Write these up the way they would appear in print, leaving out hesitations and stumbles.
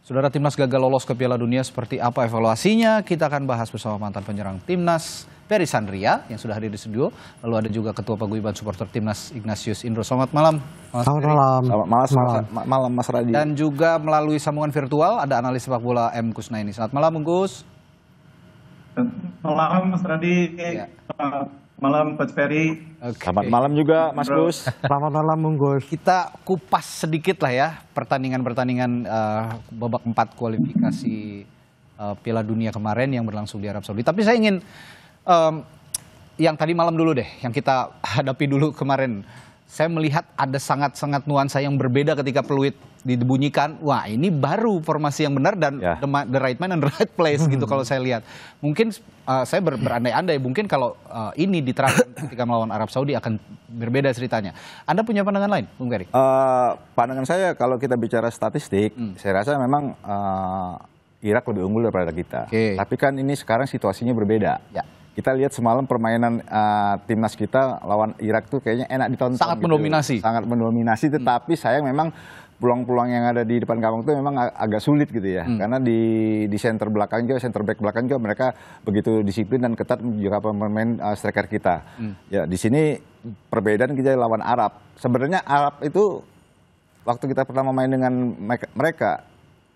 Saudara, Timnas gagal lolos ke Piala Dunia, seperti apa evaluasinya? Kita akan bahas bersama mantan penyerang Timnas, Ferry Sandria, yang sudah hadir di studio. Lalu ada juga Ketua Paguyuban Supporter Timnas, Ignatius Indro. Selamat malam, Mas Ferry. Selamat malam, Mas Radi. Dan juga melalui sambungan virtual ada analis sepak bola M. Kusnaini. Selamat malam, Bung Gus. Malam, Mas Radi. Ya. Malam, Coach Ferry. Selamat malam juga, Mas Gus. Selamat malam, Bung Gus. Kita kupas sedikit lah ya pertandingan-pertandingan babak 4 kualifikasi Piala Dunia kemarin yang berlangsung di Arab Saudi. Tapi saya ingin yang tadi malam dulu deh, yang kita hadapi dulu kemarin. Saya melihat ada sangat-sangat nuansa yang berbeda ketika peluit dibunyikan. Wah, ini baru formasi yang benar dan the right man and the right place gitu kalau saya lihat. Mungkin saya berandai-andai mungkin kalau ini diterapkan ketika melawan Arab Saudi akan berbeda ceritanya. Anda punya pandangan lain, Bung Ferry? Pandangan saya kalau kita bicara statistik, saya rasa memang Irak lebih unggul daripada kita. Tapi kan ini sekarang situasinya berbeda. Ya. Kita lihat semalam permainan timnas kita lawan Irak tuh kayaknya enak ditonton. Sangat mendominasi. Sangat mendominasi, tetapi sayang memang peluang-peluang yang ada di depan gawang itu memang agak sulit gitu ya. Karena di center belakang juga, center back belakang juga mereka begitu disiplin dan ketat juga pemain striker kita. Ya, di sini perbedaan kita lawan Arab. Sebenarnya Arab itu waktu kita pertama main dengan mereka,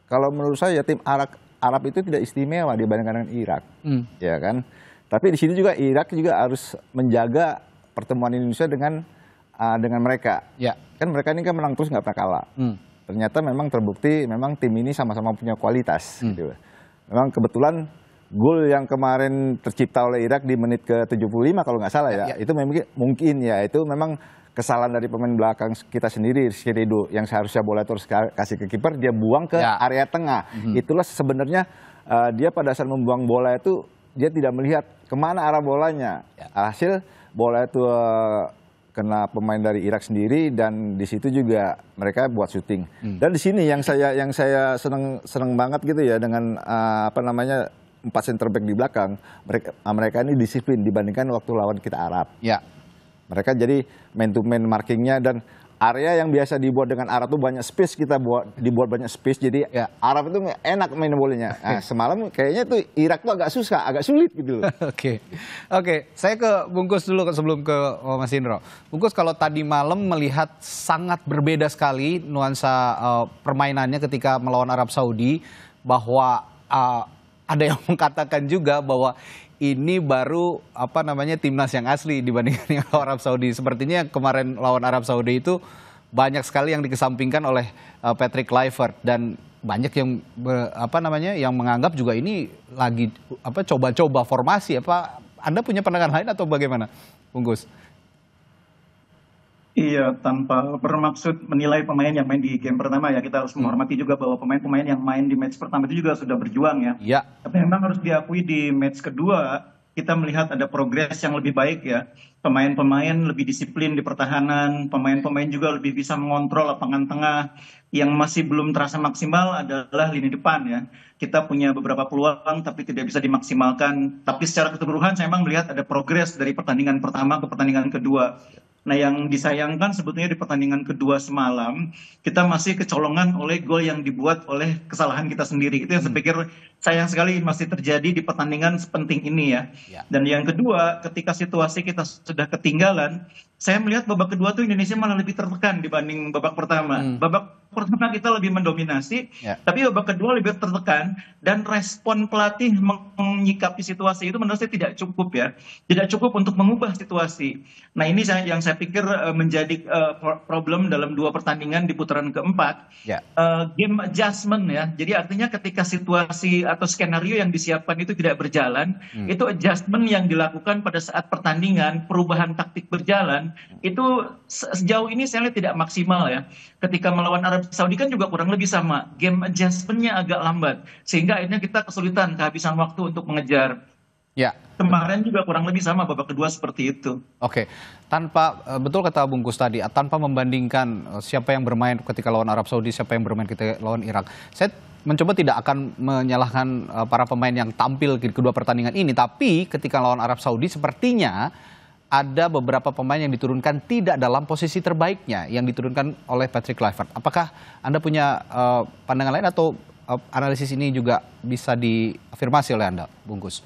kalau menurut saya tim Arab itu tidak istimewa dibandingkan dengan Irak. Ya kan? Tapi di sini juga Irak juga harus menjaga pertemuan Indonesia dengan mereka. Ya. Kan mereka ini kan menang terus nggak pernah kalah. Ternyata memang terbukti memang tim ini sama-sama punya kualitas. Gitu. Memang kebetulan gol yang kemarin tercipta oleh Irak di menit ke-75 kalau nggak salah ya. Itu mungkin ya itu memang kesalahan dari pemain belakang kita sendiri, Sirido, yang seharusnya bola itu harus kasih ke kiper, dia buang ke area tengah. Itulah sebenarnya dia pada saat membuang bola itu dia tidak melihat kemana arah bolanya. Hasil bola itu kena pemain dari Irak sendiri dan di situ juga mereka buat syuting. Dan di sini yang saya seneng banget gitu ya dengan 4 center back di belakang. Mereka ini disiplin dibandingkan waktu lawan kita Arab. Ya. Mereka jadi man to man markingnya dan area yang biasa dibuat dengan Arab tuh banyak space, kita dibuat banyak space, jadi Arab itu enak main bolanya. Nah, semalam kayaknya tuh Irak tuh agak susah, agak sulit gitu loh. Oke, saya ke Bungkus dulu sebelum ke Mas Indro. Bungkus, kalau tadi malam melihat sangat berbeda sekali nuansa permainannya ketika melawan Arab Saudi, bahwa ada yang mengatakan juga bahwa ini baru timnas yang asli dibandingkan dengan Arab Saudi. Sepertinya kemarin lawan Arab Saudi itu banyak sekali yang dikesampingkan oleh Patrick Kluivert dan banyak yang yang menganggap juga ini lagi coba-coba formasi. Anda punya pandangan lain atau bagaimana, Bung Gus? Iya, tanpa bermaksud menilai pemain yang main di game pertama ya, kita harus menghormati juga bahwa pemain-pemain yang main di match pertama itu juga sudah berjuang ya. Tapi memang harus diakui di match kedua kita melihat ada progres yang lebih baik ya. Pemain-pemain lebih disiplin di pertahanan, pemain-pemain juga lebih bisa mengontrol lapangan tengah. Yang masih belum terasa maksimal adalah lini depan ya. Kita punya beberapa peluang tapi tidak bisa dimaksimalkan. Tapi secara keseluruhan saya memang melihat ada progres dari pertandingan pertama ke pertandingan kedua. Nah, yang disayangkan sebetulnya di pertandingan kedua semalam, kita masih kecolongan oleh gol yang dibuat oleh kesalahan kita sendiri. Itu yang saya pikir sayang sekali masih terjadi di pertandingan sepenting ini ya. Dan yang kedua, ketika situasi kita sudah ketinggalan, saya melihat babak kedua tuh Indonesia malah lebih tertekan dibanding babak pertama. Babak pertama kita lebih mendominasi, tapi babak kedua lebih tertekan dan respon pelatih menyikapi situasi itu menurut saya tidak cukup ya. Tidak cukup untuk mengubah situasi. Nah, ini yang saya pikir menjadi problem dalam 2 pertandingan di putaran keempat. Game adjustment ya. Jadi artinya ketika situasi atau skenario yang disiapkan itu tidak berjalan, itu adjustment yang dilakukan pada saat pertandingan, perubahan taktik berjalan, itu sejauh ini saya lihat tidak maksimal ya. Ketika melawan Arab Saudi kan juga kurang lebih sama. Game adjustment-nya agak lambat. Sehingga akhirnya kita kesulitan, kehabisan waktu untuk mengejar. Kemarin juga kurang lebih sama babak kedua seperti itu. Betul kata Bung Gus tadi, tanpa membandingkan siapa yang bermain ketika lawan Arab Saudi, siapa yang bermain ketika lawan Irak. Saya mencoba tidak akan menyalahkan para pemain yang tampil di kedua pertandingan ini, tapi ketika lawan Arab Saudi sepertinya ada beberapa pemain yang diturunkan tidak dalam posisi terbaiknya yang diturunkan oleh Patrick Kluivert. Apakah Anda punya pandangan lain atau analisis ini juga bisa diafirmasi oleh Anda, Bungkus?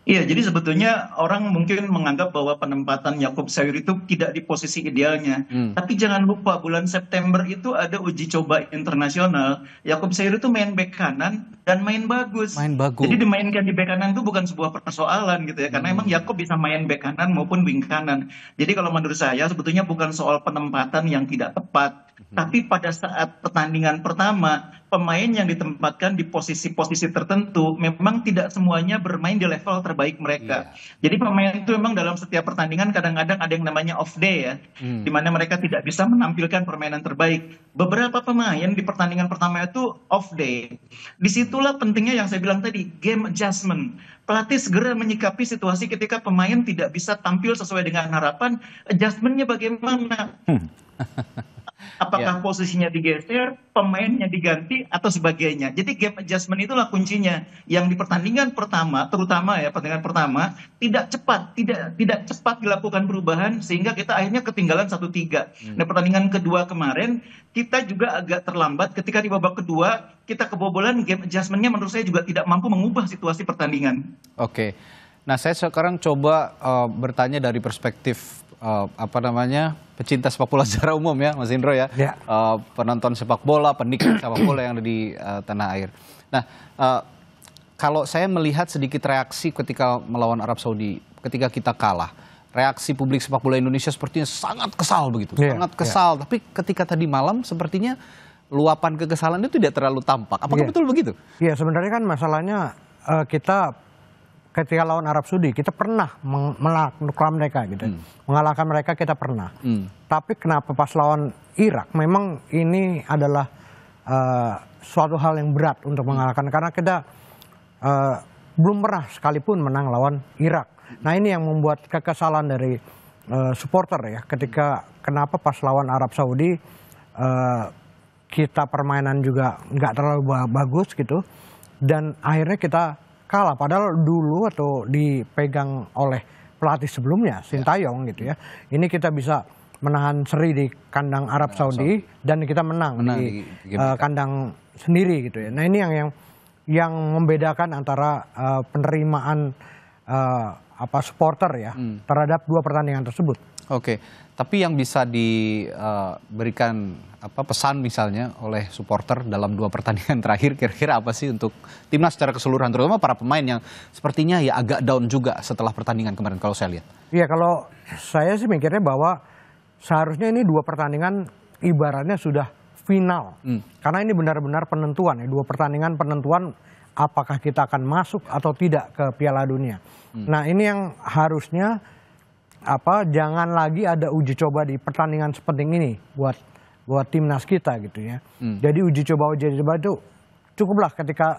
Iya, jadi sebetulnya orang mungkin menganggap bahwa penempatan Yakob Sayur itu tidak di posisi idealnya. Tapi jangan lupa bulan September itu ada uji coba internasional. Yakob Sayur itu main bek kanan dan main bagus. Jadi dimainkan di bek kanan itu bukan sebuah persoalan gitu ya. Karena emang Yakob bisa main bek kanan maupun wing kanan. Jadi kalau menurut saya sebetulnya bukan soal penempatan yang tidak tepat. Tapi pada saat pertandingan pertama, pemain yang ditempatkan di posisi-posisi tertentu memang tidak semuanya bermain di level terbaik mereka. Jadi pemain itu memang dalam setiap pertandingan kadang-kadang ada yang namanya off day ya, di mana mereka tidak bisa menampilkan permainan terbaik. Beberapa pemain di pertandingan pertama itu off day. Disitulah pentingnya yang saya bilang tadi, game adjustment. Pelatih segera menyikapi situasi ketika pemain tidak bisa tampil sesuai dengan harapan, adjustmentnya bagaimana? Apakah posisinya digeser, pemainnya diganti, atau sebagainya. Jadi game adjustment itulah kuncinya. Yang di pertandingan pertama, terutama ya pertandingan pertama, tidak cepat dilakukan perubahan sehingga kita akhirnya ketinggalan 1-3. Nah pertandingan kedua kemarin, kita juga agak terlambat ketika di babak kedua, kita kebobolan game adjustment-nya menurut saya juga tidak mampu mengubah situasi pertandingan. Oke, nah saya sekarang coba bertanya dari perspektif pecinta sepak bola secara umum ya, Mas Indro ya, penonton sepak bola, penikmat sepak bola yang ada di tanah air. Nah, kalau saya melihat sedikit reaksi ketika melawan Arab Saudi, ketika kita kalah, reaksi publik sepak bola Indonesia sepertinya sangat kesal begitu, sangat kesal. Tapi ketika tadi malam sepertinya luapan kekesalan itu tidak terlalu tampak. Apakah betul begitu? Iya, sebenarnya kan masalahnya kita ketika lawan Arab Saudi kita pernah mengalahkan mereka gitu, mengalahkan mereka kita pernah. Tapi kenapa pas lawan Irak memang ini adalah suatu hal yang berat untuk mengalahkan karena kita belum pernah sekalipun menang lawan Irak. Nah ini yang membuat kekesalan dari supporter ya ketika kenapa pas lawan Arab Saudi kita permainan juga nggak terlalu bagus gitu dan akhirnya kita kalah padahal dulu atau dipegang oleh pelatih sebelumnya Sintayong gitu ya. Ini kita bisa menahan seri di kandang Arab Saudi dan kita menang di kandang sendiri gitu ya. Nah ini yang membedakan antara penerimaan supporter ya terhadap dua pertandingan tersebut. Oke, tapi yang bisa diberikan pesan misalnya oleh supporter dalam dua pertandingan terakhir kira-kira apa sih untuk timnas secara keseluruhan, terutama para pemain yang sepertinya ya agak down juga setelah pertandingan kemarin kalau saya lihat. Iya, kalau saya sih mikirnya bahwa seharusnya ini dua pertandingan ibaratnya sudah final. Karena ini benar-benar penentuan ya, dua pertandingan penentuan apakah kita akan masuk atau tidak ke Piala Dunia. Nah, ini yang harusnya jangan lagi ada uji coba di pertandingan sepenting ini buat timnas kita gitu ya. Jadi uji coba itu cukuplah ketika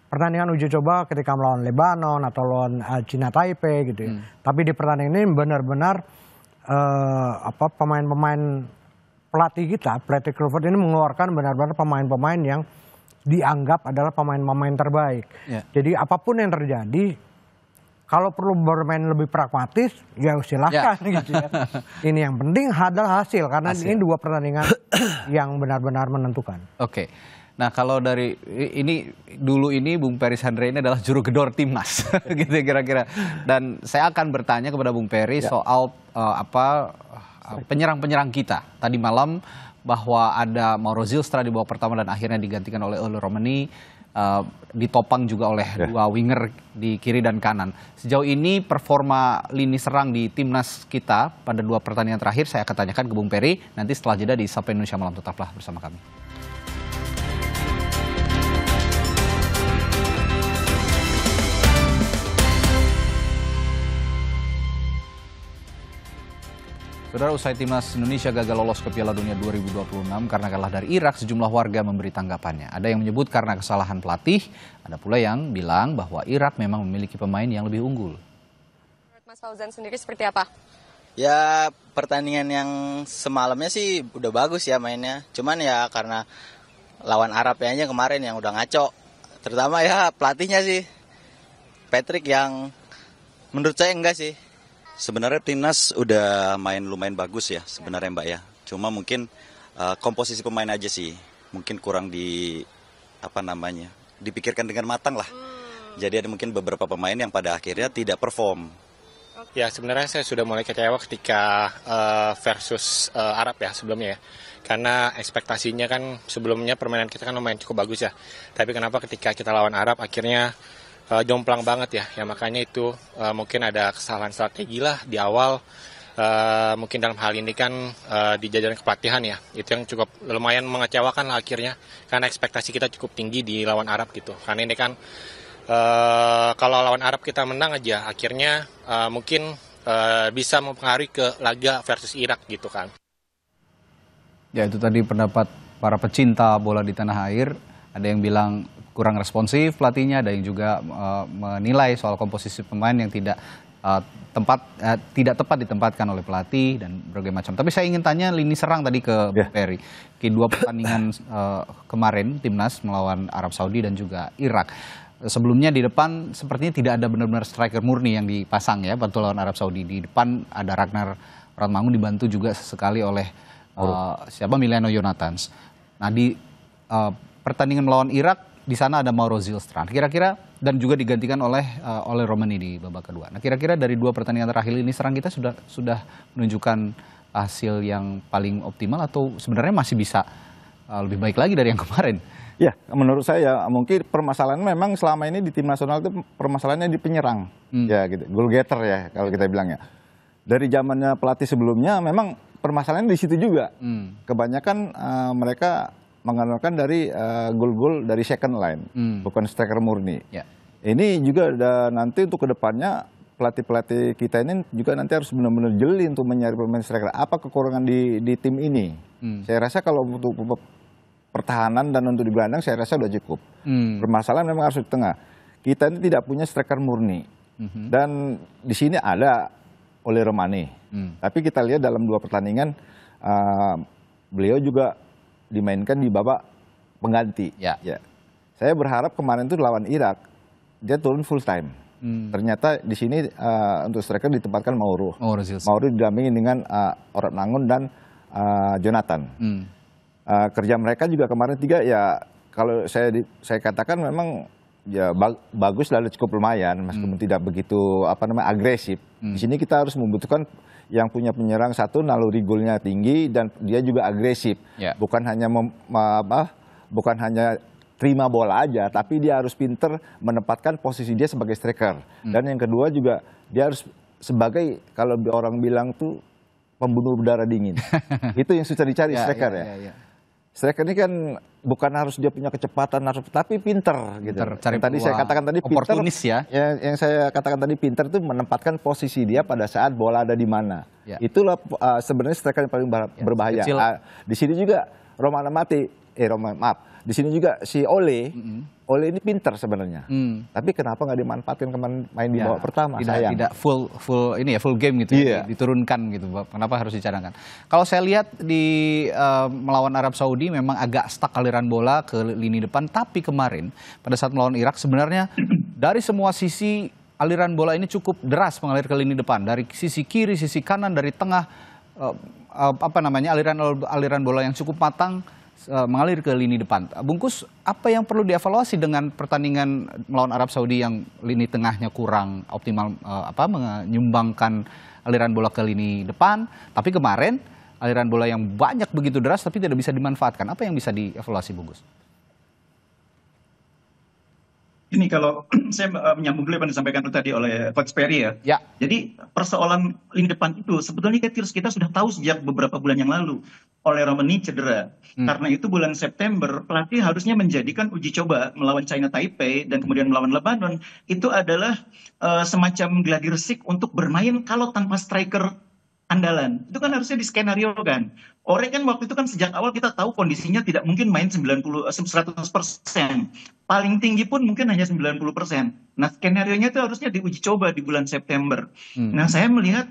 pertandingan uji coba ketika melawan Lebanon atau lawan Cina Taipei gitu ya. Tapi di pertandingan ini benar-benar pemain-pemain pelatih kita, pelatih Kluivert ini mengeluarkan benar-benar pemain-pemain yang dianggap adalah pemain-pemain terbaik. Jadi apapun yang terjadi, kalau perlu bermain lebih pragmatis, ya silahkan gitu ya. Ini yang penting adalah hasil, karena ini dua pertandingan yang benar-benar menentukan. Oke, nah kalau dari ini Bung Peri Sandre ini adalah juru gedor timnas, gitu kira-kira. Dan saya akan bertanya kepada Bung Peri soal penyerang-penyerang kita. Tadi malam bahwa ada Mauro Zylstra di babak pertama dan akhirnya digantikan oleh Ole Romani. Ditopang juga oleh dua winger di kiri dan kanan. Sejauh ini performa lini serang di timnas kita pada dua pertandingan terakhir saya akan tanyakan ke Bung Peri nanti setelah jeda di Sapa Indonesia Malam. Tetaplah bersama kami. Saudara, usai timnas Indonesia gagal lolos ke Piala Dunia 2026 karena kalah dari Irak, sejumlah warga memberi tanggapannya. Ada yang menyebut karena kesalahan pelatih, ada pula yang bilang bahwa Irak memang memiliki pemain yang lebih unggul. Menurut Mas Fauzan sendiri seperti apa? Ya, pertandingan yang semalamnya sih udah bagus ya mainnya. Cuman ya karena lawan Arab aja kemarin yang udah ngaco. Terutama ya pelatihnya sih, Patrick, yang menurut saya enggak sih. Sebenarnya timnas udah main lumayan bagus ya sebenarnya Mbak ya. Cuma mungkin komposisi pemain aja sih. Mungkin kurang dipikirkan dengan matang lah. Jadi ada mungkin beberapa pemain yang pada akhirnya tidak perform. Ya sebenarnya saya sudah mulai kecewa ketika versus Arab ya sebelumnya ya. Karena ekspektasinya kan sebelumnya permainan kita kan lumayan cukup bagus ya. Tapi kenapa ketika kita lawan Arab akhirnya jomplang banget ya. Ya makanya itu mungkin ada kesalahan strategi lah di awal. Mungkin dalam hal ini kan di jajaran kepelatihan ya. Itu yang cukup lumayan mengecewakan lah akhirnya. Karena ekspektasi kita cukup tinggi di lawan Arab gitu. Karena ini kan kalau lawan Arab kita menang aja, akhirnya mungkin bisa mempengaruhi ke laga versus Irak gitu kan. Ya itu tadi pendapat para pecinta bola di tanah air. Ada yang bilang kurang responsif pelatihnya, ada yang juga menilai soal komposisi pemain yang tidak tepat ditempatkan oleh pelatih dan berbagai macam. Tapi saya ingin tanya lini serang tadi ke Bung Peri. Kedua pertandingan kemarin timnas melawan Arab Saudi dan juga Irak. Sebelumnya di depan sepertinya tidak ada benar-benar striker murni yang dipasang ya bantu lawan Arab Saudi. Di depan ada Ragnar Ratmangun dibantu juga sesekali oleh Emiliano Jonathans. Nah di pertandingan melawan Irak di sana ada Mauro Zilstrand. Kira-kira dan juga digantikan oleh Romani di babak kedua. Nah kira-kira dari dua pertandingan terakhir ini serang kita sudah menunjukkan hasil yang paling optimal atau sebenarnya masih bisa lebih baik lagi dari yang kemarin? Ya, menurut saya mungkin permasalahan memang selama ini di tim nasional itu permasalahannya di penyerang, ya gitu, goal getter ya kalau kita bilangnya. Dari zamannya pelatih sebelumnya memang permasalahannya di situ juga. Kebanyakan mereka mengandalkan dari gol-gol dari second line, bukan striker murni. Ya. Ini juga nanti untuk kedepannya pelatih-pelatih kita ini juga nanti harus benar-benar jeli untuk mencari pemain striker. Apa kekurangan di tim ini? Saya rasa kalau untuk pertahanan dan untuk di gelandang saya rasa sudah cukup. Permasalahan memang harus di tengah. Kita ini tidak punya striker murni. Dan di sini ada oleh Romani. Tapi kita lihat dalam dua pertandingan beliau juga dimainkan di babak pengganti. Ya. Saya berharap kemarin itu lawan Irak dia turun full time. Ternyata di sini untuk striker ditempatkan Mauro didampingi dengan Ratmangun dan Jonathan. Kerja mereka juga kemarin tiga ya kalau saya katakan memang ya bagus lalu cukup lumayan meskipun tidak begitu agresif. Di sini kita harus membutuhkan yang punya penyerang satu naluri golnya tinggi dan dia juga agresif. Bukan hanya bukan hanya terima bola aja tapi dia harus pinter menempatkan posisi dia sebagai striker. Dan yang kedua juga dia harus sebagai kalau orang bilang tuh pembunuh berdarah dingin. Itu yang susah dicari striker ya. Striker ini kan bukan harus dia punya kecepatan, tapi pinter gitu. Tadi saya katakan tadi pinter, yang saya katakan tadi pinter itu menempatkan posisi dia pada saat bola ada di mana. Itulah sebenarnya striker yang paling berbahaya. Di sini juga di sini juga si Ole ini pinter sebenarnya. Tapi kenapa nggak dimanfaatkan main di babak pertama? Tidak full game gitu ya, diturunkan gitu. Kenapa harus dicadangkan? Kalau saya lihat di melawan Arab Saudi memang agak stuck aliran bola ke lini depan, tapi kemarin pada saat melawan Irak sebenarnya dari semua sisi aliran bola ini cukup deras mengalir ke lini depan, dari sisi kiri, sisi kanan, dari tengah aliran bola yang cukup matang mengalir ke lini depan. Bungkus, apa yang perlu dievaluasi dengan pertandingan melawan Arab Saudi yang lini tengahnya kurang optimal, menyumbangkan aliran bola ke lini depan, tapi kemarin aliran bola yang banyak begitu deras tapi tidak bisa dimanfaatkan. Apa yang bisa dievaluasi, Bungkus? Ini kalau saya menyambung dulu apa yang disampaikan tadi oleh Coach Perry ya. Jadi persoalan lini depan itu sebetulnya kita sudah tahu sejak beberapa bulan yang lalu. Oleh Romani cedera. Karena itu bulan September pelatih harusnya menjadikan uji coba melawan China Taipei dan kemudian melawan Lebanon itu adalah semacam gladi resik untuk bermain kalau tanpa striker andalan. Itu kan harusnya diskenario kan. Ore kan waktu itu kan sejak awal kita tahu kondisinya tidak mungkin main 100%. Paling tinggi pun mungkin hanya 90%. Nah, skenario-nya itu harusnya diuji coba di bulan September. Nah, saya melihat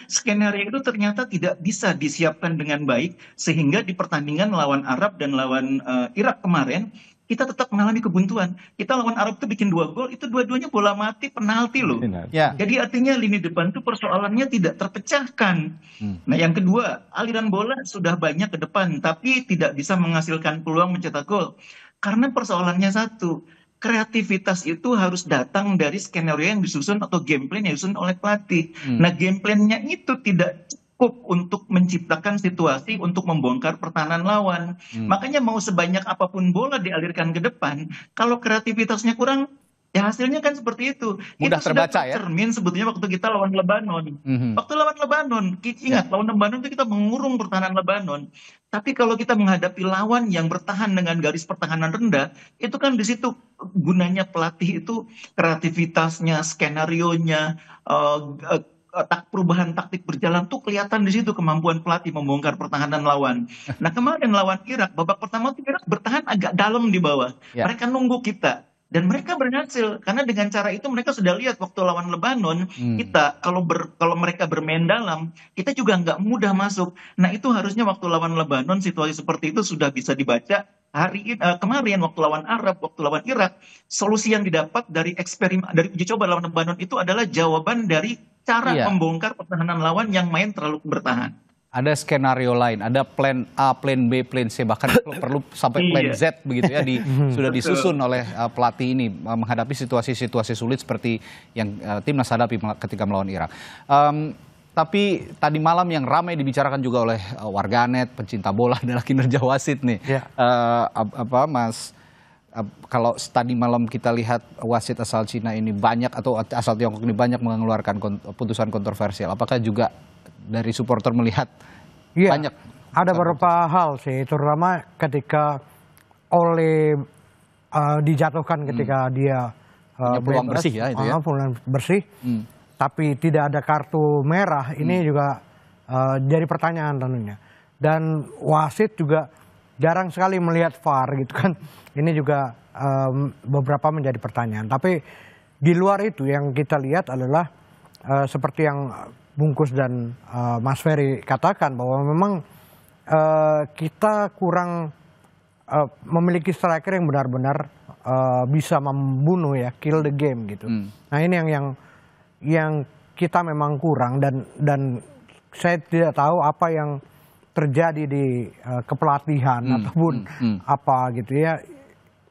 skenario itu ternyata tidak bisa disiapkan dengan baik sehingga di pertandingan lawan Arab dan lawan Irak kemarin kita tetap mengalami kebuntuan. Kita lawan Arab itu bikin 2 gol, itu dua-duanya bola mati penalti loh. Jadi artinya lini depan itu persoalannya tidak terpecahkan. Nah yang kedua, aliran bola sudah banyak ke depan tapi tidak bisa menghasilkan peluang mencetak gol. Karena persoalannya satu, kreativitas itu harus datang dari skenario yang disusun atau game plan yang disusun oleh pelatih. Nah, game plan-nya itu tidak cukup untuk menciptakan situasi untuk membongkar pertahanan lawan. Makanya mau sebanyak apapun bola dialirkan ke depan, kalau kreativitasnya kurang, ya hasilnya kan seperti itu. Mudah Itu sudah terbaca ya. tercermin sebetulnya waktu kita lawan Lebanon. Waktu lawan Lebanon, ingat lawan Lebanon itu kita mengurung pertahanan Lebanon. Tapi kalau kita menghadapi lawan yang bertahan dengan garis pertahanan rendah, itu kan di situ gunanya pelatih itu kreativitasnya, skenarionya, perubahan taktik berjalan tuh kelihatan di situ kemampuan pelatih membongkar pertahanan lawan. Nah, kemarin lawan Irak, babak pertama tuh Irak bertahan agak dalam di bawah. Mereka nunggu kita. Dan mereka berhasil karena dengan cara itu mereka sudah lihat waktu lawan Lebanon kita kalau mereka bermain dalam kita juga nggak mudah masuk. Nah, itu harusnya waktu lawan Lebanon situasi seperti itu sudah bisa dibaca. Kemarin waktu lawan Arab, waktu lawan Irak, solusi yang didapat dari eksperimen dari uji coba lawan Lebanon itu adalah jawaban dari cara membongkar pertahanan lawan yang main terlalu bertahan. Ada skenario lain, ada plan A, plan B, plan C, bahkan perlu sampai plan Z begitu ya, sudah disusun oleh pelatih ini menghadapi situasi-situasi sulit seperti yang timnas hadapi ketika melawan Irak. Tapi tadi malam yang ramai dibicarakan juga oleh warganet, pencinta bola adalah kinerja wasit nih. Mas? Kalau tadi malam kita lihat wasit asal Cina ini banyak atau asal Tiongkok ini banyak mengeluarkan putusan kontroversial. Apakah juga dari supporter melihat banyak? Ada beberapa hal sih, terutama ketika Ole dijatuhkan ketika dia peluang bersih ya itu ya. Peluang bersih, tapi tidak ada kartu merah. Ini juga jadi pertanyaan tentunya. Dan wasit juga jarang sekali melihat VAR gitu kan. Ini juga beberapa menjadi pertanyaan. Tapi di luar itu yang kita lihat adalah seperti yang Bungkus dan Mas Ferry katakan bahwa memang kita kurang memiliki striker yang benar-benar bisa membunuh ya, kill the game gitu. Nah, ini yang kita memang kurang dan saya tidak tahu apa yang terjadi di kepelatihan ataupun apa gitu ya.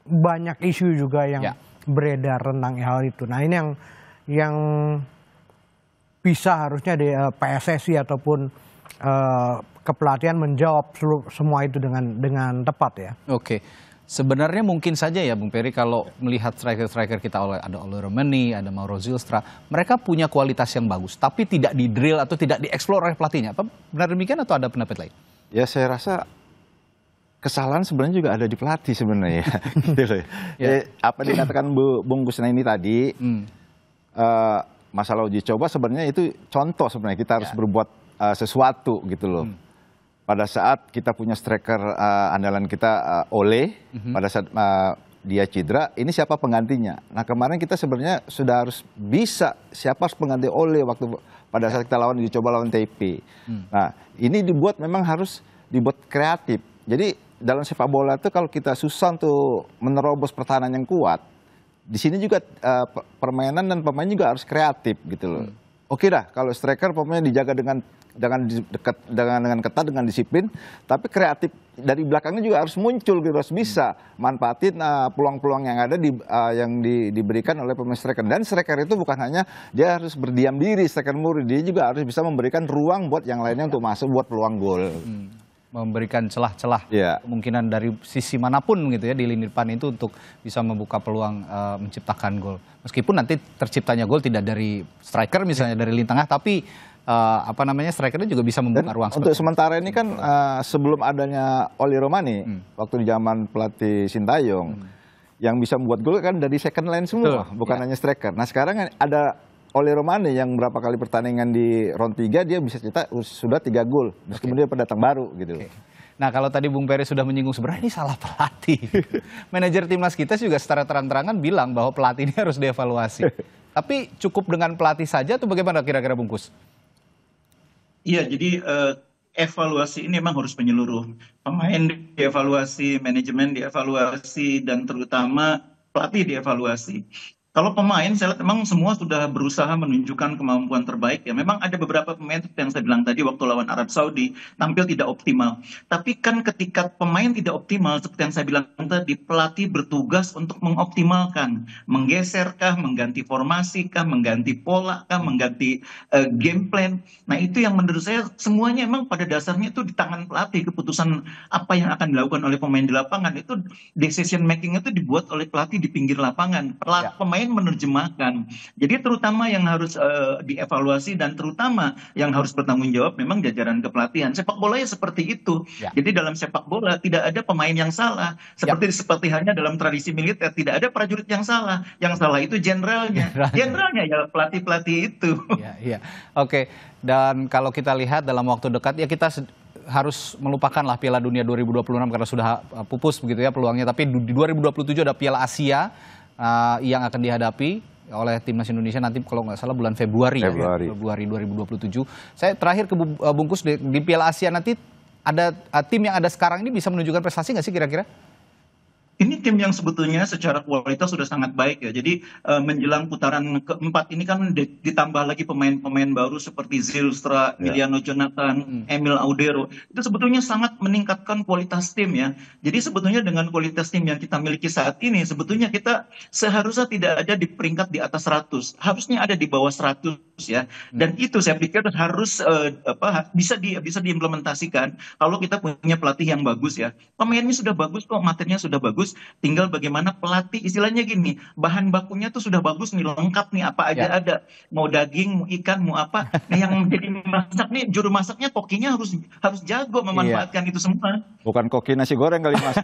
Banyak isu juga yang beredar tentang hal itu. Nah, ini yang bisa harusnya di PSSI ataupun kepelatihan menjawab semua itu dengan tepat ya. Oke. Sebenarnya mungkin saja ya Bung Peri kalau melihat striker-striker kita ada Ole Romani, ada Mauro Zylstra, mereka punya kualitas yang bagus tapi tidak di drill atau tidak dieksplor oleh pelatihnya. Apa benar demikian atau ada pendapat lain? Ya, saya rasa kesalahan sebenarnya juga ada di pelatih sebenarnya. Gitu loh. Apa dikatakan Bung Kusna ini tadi, masalah uji coba sebenarnya itu contoh sebenarnya kita harus berbuat sesuatu gitu loh. Pada saat kita punya striker andalan kita Ole, pada saat dia cedera, ini siapa penggantinya? Nah, kemarin kita sebenarnya sudah harus bisa siapa harus pengganti Ole waktu pada saat kita uji coba lawan TP. Nah, ini memang harus dibuat kreatif. Jadi dalam sepak bola itu kalau kita susah untuk menerobos pertahanan yang kuat, di sini juga permainan dan pemain juga harus kreatif gitu loh. Oke dah, kalau striker pemain dijaga dengan ketat, dengan disiplin, tapi kreatif dari belakangnya juga harus muncul gitu, harus bisa manfaatin peluang-peluang yang ada yang diberikan oleh pemain striker. Dan striker itu bukan hanya dia harus berdiam diri, striker murni, dia juga harus bisa memberikan ruang buat yang lainnya untuk masuk buat peluang gol. Memberikan celah-celah kemungkinan dari sisi manapun gitu ya di lini depan itu untuk bisa membuka peluang menciptakan gol. Meskipun nanti terciptanya gol tidak dari striker misalnya dari lini tengah, tapi strikernya juga bisa membuka ruang. Untuk sementara ini kan sebelum adanya Ole Romani waktu di zaman pelatih Sintayong yang bisa membuat gol kan dari second line semua, bukan hanya striker. Nah, sekarang ada Ole Romani yang berapa kali pertandingan di round 3 dia bisa cetak sudah 3 gol meskipun dia pendatang baru gitu. Nah, kalau tadi Bung Peri sudah menyinggung sebenarnya ini salah pelatih. Manajer timnas kita juga secara terang-terangan bilang bahwa pelatih ini harus dievaluasi. Tapi cukup dengan pelatih saja atau bagaimana kira-kira Bungkus? Iya, jadi evaluasi ini memang harus menyeluruh. Pemain dievaluasi, manajemen dievaluasi, dan terutama pelatih dievaluasi. Kalau pemain, saya lihat memang semua sudah berusaha menunjukkan kemampuan terbaik ya. Memang ada beberapa pemain seperti yang saya bilang tadi waktu lawan Arab Saudi tampil tidak optimal. Tapi kan ketika pemain tidak optimal seperti yang saya bilang tadi, pelatih bertugas untuk mengoptimalkan, menggeserkah, mengganti formasi kah, mengganti pola kah, mengganti game plan. Nah itu yang menurut saya semuanya emang pada dasarnya itu di tangan pelatih. Keputusan apa yang akan dilakukan oleh pemain di lapangan itu decision making itu dibuat oleh pelatih di pinggir lapangan. Pemain menerjemahkan. Jadi terutama yang harus dievaluasi dan terutama yang harus bertanggung jawab memang jajaran kepelatihan. Sepak bola ya seperti itu. Jadi dalam sepak bola tidak ada pemain yang salah. Seperti halnya dalam tradisi militer tidak ada prajurit yang salah. Yang salah itu jenderalnya. Jenderalnya ya pelatih-pelatih itu. Iya. Oke. Dan kalau kita lihat dalam waktu dekat ya kita harus melupakanlah Piala Dunia 2026 karena sudah pupus begitu ya peluangnya. Tapi di 2027 ada Piala Asia yang akan dihadapi oleh timnas Indonesia nanti kalau nggak salah bulan Februari. Februari 2027. Saya terakhir ke Bungkus di Piala Asia nanti ada tim yang ada sekarang ini bisa menunjukkan prestasi nggak sih kira-kira? Ini tim yang sebetulnya secara kualitas sudah sangat baik ya. Jadi menjelang putaran keempat ini kan ditambah lagi pemain-pemain baru seperti Zylstra, Emiliano Jonathan, Emil Audero. Itu sebetulnya sangat meningkatkan kualitas tim ya. Jadi sebetulnya dengan kualitas tim yang kita miliki saat ini, sebetulnya kita seharusnya tidak ada di peringkat di atas 100. Harusnya ada di bawah 100 ya. Dan itu saya pikir harus bisa diimplementasikan kalau kita punya pelatih yang bagus ya. Pemainnya sudah bagus kok, materinya sudah bagus. Tinggal bagaimana pelatih, istilahnya gini, bahan bakunya tuh sudah bagus nih, lengkap nih, apa aja ada, mau daging, mau ikan, mau apa. Nah yang jadi masak nih, juru masaknya, kokinya harus jago memanfaatkan itu semua. Bukan koki nasi goreng kali Mas.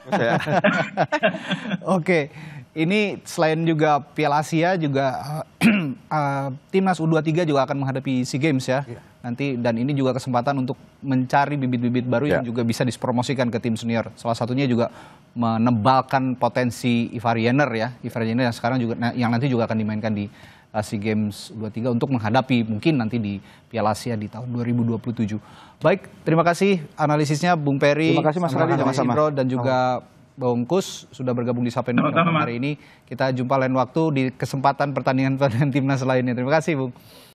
Oke, ini selain juga Piala Asia juga timnas U23 juga akan menghadapi SEA Games ya. Nanti dan ini juga kesempatan untuk mencari bibit-bibit baru yang juga bisa dipromosikan ke tim senior. Salah satunya juga menebalkan potensi Ivar Jenner ya. Ivar Jenner yang sekarang juga yang nanti juga akan dimainkan di SEA Games 23 untuk menghadapi mungkin nanti di Piala Asia di tahun 2027. Baik, terima kasih analisisnya Bung Peri. Terima kasih Mas Radi sama-sama. Dan juga Bung Kus sudah bergabung di Sapa Indonesia hari ini. Kita jumpa lain waktu di kesempatan pertandingan timnas lainnya. Terima kasih Bung.